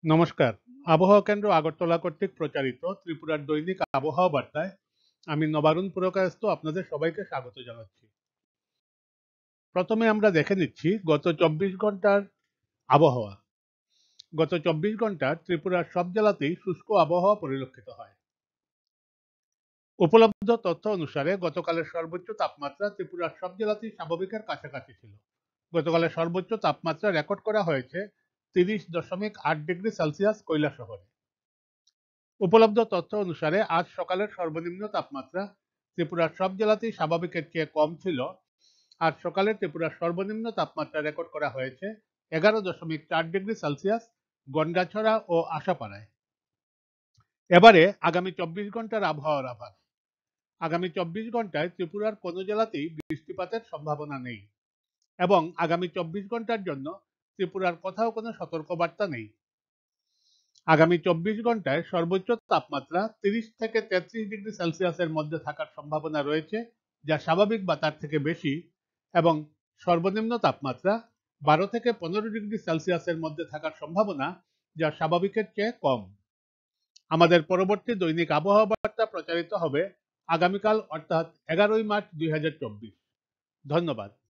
নমস্কার। আবহাওয়া কেন্দ্র আগরতলা কর্তৃক প্রচারিত ত্রিপুরার দৈনিক আবহাওয়া বার্তায় আমি নবারুণ পুরকায়স্থ আপনাদের সবাইকে স্বাগত জানাচ্ছি। প্রথমে আমরা দেখে নিচ্ছি গত ২৪ ঘন্টার আবহাওয়া। গত ২৪ ঘন্টার ত্রিপুরার সব জেলাতেই শুষ্ক আবহাওয়া পরিলক্ষিত হয়। উপলব্ধ তথ্য অনুসারে গতকালের সর্বোচ্চ তাপমাত্রা ত্রিপুরার সব জেলাতেই স্বাভাবিকের কাছাকাছি ছিল। গতকালের সর্বোচ্চ তাপমাত্রা রেকর্ড করা হয়েছে ৩০.৮ ডিগ্রি সেলসিয়াস কৈলাসহরে। উপলব্ধ তথ্য অনুসারে আজ সকালের সর্বনিম্ন তাপমাত্রা ত্রিপুরার সব জেলাতেই স্বাভাবিকের চেয়ে কম ছিল। আজ সকালে ত্রিপুরার সর্বনিম্ন তাপমাত্রা রেকর্ড করা হয়েছে ১১.৪ ডিগ্রি সেলসিয়াস গন্ডাছড়া ও আশাপাড়ায়। এবারে আগামী ২৪ ঘন্টার আবহাওয়ার আভাস। আগামী ২৪ ঘন্টায় ত্রিপুরার কোনো জেলাতেই বৃষ্টিপাতের সম্ভাবনা নেই এবং আগামী ২৪ ঘন্টার জন্য ত্রিপুরার কোথাও কোনো সতর্কবার্তা নেই। আগামী ২৪ ঘন্টায় সর্বোচ্চ তাপমাত্রা ৩০ থেকে ৩৩ ডিগ্রি সেলসিয়াসের মধ্যে থাকার সম্ভাবনা রয়েছে, যা স্বাভাবিক বা তার থেকে বেশি, এবং সর্বনিম্ন তাপমাত্রা ১২ থেকে ১৫ ডিগ্রি সেলসিয়াসের মধ্যে থাকার সম্ভাবনা, যা স্বাভাবিকের চেয়ে কম। আমাদের পরবর্তী দৈনিক আবহাওয়া বার্তা প্রচারিত হবে আগামীকাল অর্থাৎ ১১ই মার্চ ২০২৪। ধন্যবাদ।